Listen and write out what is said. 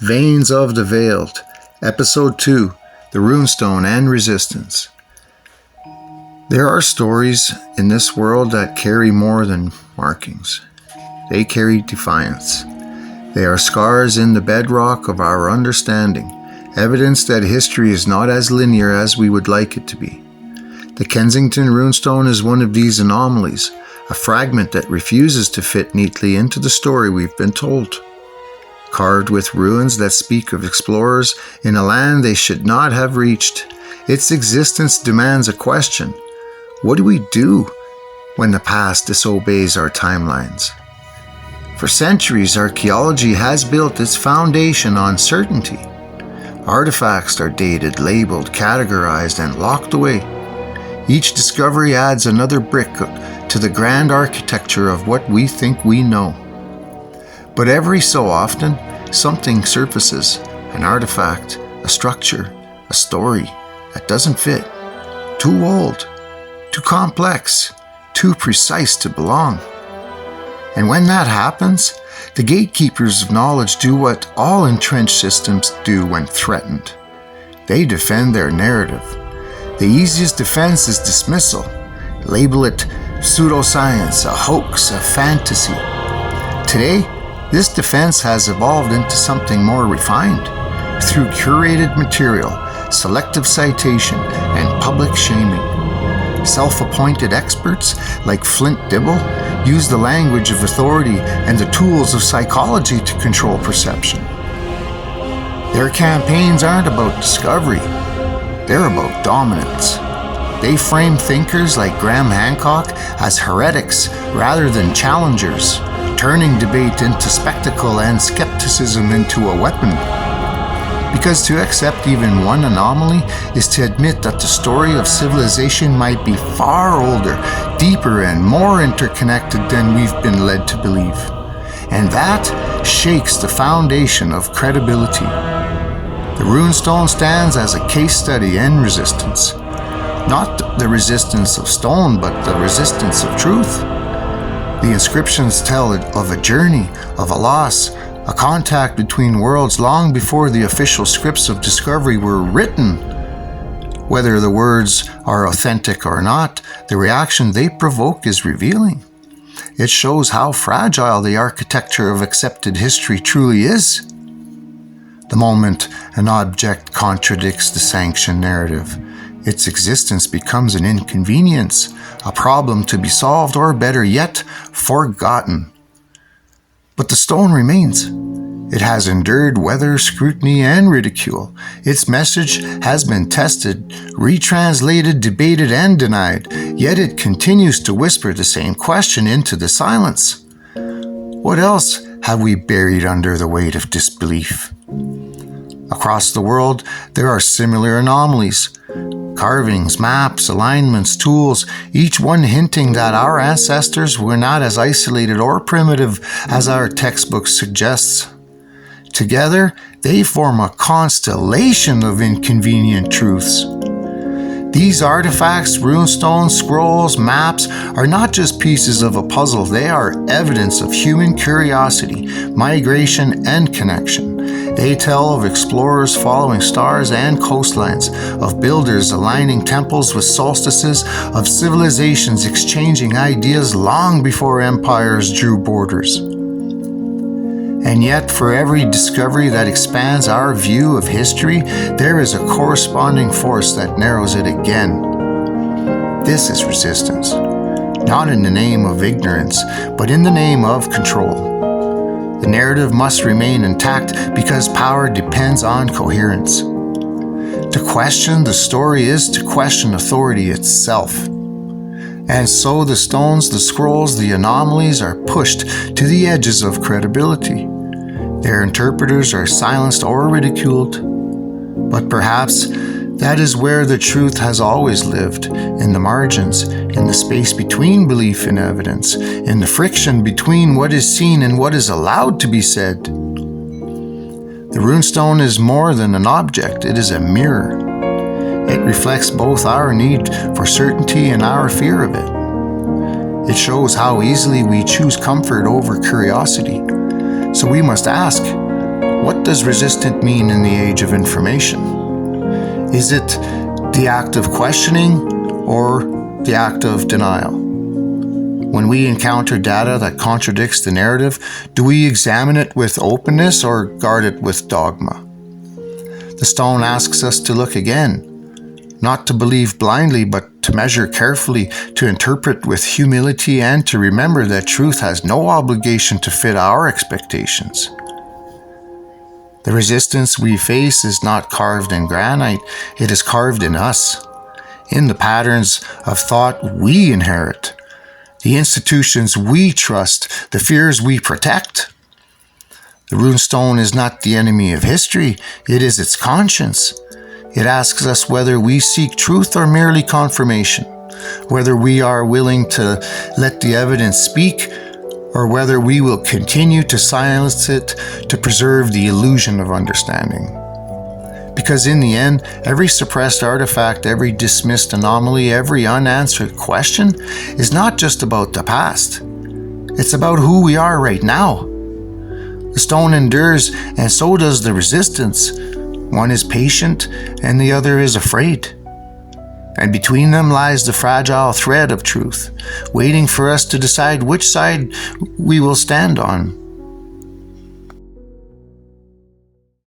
Veins of the Veiled, Episode 2, The Runestone and Resistance. There are stories in this world that carry more than markings. They carry defiance. They are scars in the bedrock of our understanding, evidence that history is not as linear as we would like it to be. The Kensington Runestone is one of these anomalies, a fragment that refuses to fit neatly into the story we've been told. Carved with ruins that speak of explorers in a land they should not have reached, its existence demands a question. What do we do when the past disobeys our timelines? For centuries, archaeology has built its foundation on certainty. Artifacts are dated, labeled, categorized, and locked away. Each discovery adds another brick to the grand architecture of what we think we know. But every so often, something surfaces, an artifact, a structure, a story that doesn't fit. Too old, too complex, too precise to belong. And when that happens, the gatekeepers of knowledge do what all entrenched systems do when threatened. They defend their narrative. The easiest defense is dismissal. Label it pseudoscience, a hoax, a fantasy. Today, this defense has evolved into something more refined. Through curated material, selective citation, and public shaming. Self-appointed experts like Flint Dibble use the language of authority and the tools of psychology to control perception. Their campaigns aren't about discovery, they're about dominance. They frame thinkers like Graham Hancock as heretics rather than challengers, turning debate into spectacle and skepticism into a weapon. Because to accept even one anomaly is to admit that the story of civilization might be far older, deeper, and more interconnected than we've been led to believe. And that shakes the foundation of credibility. The Runestone stands as a case study in resistance. Not the resistance of stone, but the resistance of truth. The inscriptions tell of a journey, of a loss, a contact between worlds long before the official scripts of discovery were written. Whether the words are authentic or not, the reaction they provoke is revealing. It shows how fragile the architecture of accepted history truly is. The moment an object contradicts the sanctioned narrative, its existence becomes an inconvenience, a problem to be solved, or better yet, forgotten. But the stone remains. It has endured weather, scrutiny, and ridicule. Its message has been tested, retranslated, debated, and denied, yet it continues to whisper the same question into the silence. What else have we buried under the weight of disbelief? Across the world, there are similar anomalies. Carvings, maps, alignments, tools, each one hinting that our ancestors were not as isolated or primitive as our textbook suggests. Together, they form a constellation of inconvenient truths. These artifacts, runestones, scrolls, maps, are not just pieces of a puzzle. They are evidence of human curiosity, migration, and connection. They tell of explorers following stars and coastlines, of builders aligning temples with solstices, of civilizations exchanging ideas long before empires drew borders. And yet, for every discovery that expands our view of history, there is a corresponding force that narrows it again. This is resistance, not in the name of ignorance, but in the name of control. The narrative must remain intact because power depends on coherence. To question the story is to question authority itself. And so the stones, the scrolls, the anomalies are pushed to the edges of credibility. Their interpreters are silenced or ridiculed. But perhaps that is where the truth has always lived, in the margins, in the space between belief and evidence, in the friction between what is seen and what is allowed to be said. The runestone is more than an object, it is a mirror. It reflects both our need for certainty and our fear of it. It shows how easily we choose comfort over curiosity. So we must ask, what does does resistant mean in the age of information? Is it the act of questioning or the act of denial? When we encounter data that contradicts the narrative, do we examine it with openness or guard it with dogma? The stone asks us to look again, not to believe blindly, but to measure carefully, to interpret with humility, and to remember that truth has no obligation to fit our expectations. The resistance we face is not carved in granite, it is carved in us, in the patterns of thought we inherit, the institutions we trust, the fears we protect. The runestone is not the enemy of history, it is its conscience. It asks us whether we seek truth or merely confirmation, whether we are willing to let the evidence speak, or whether we will continue to silence it to preserve the illusion of understanding. Because in the end, every suppressed artifact, every dismissed anomaly, every unanswered question is not just about the past. It's about who we are right now. The stone endures, and so does the resistance. One is patient, and the other is afraid. And between them lies the fragile thread of truth, waiting for us to decide which side we will stand on.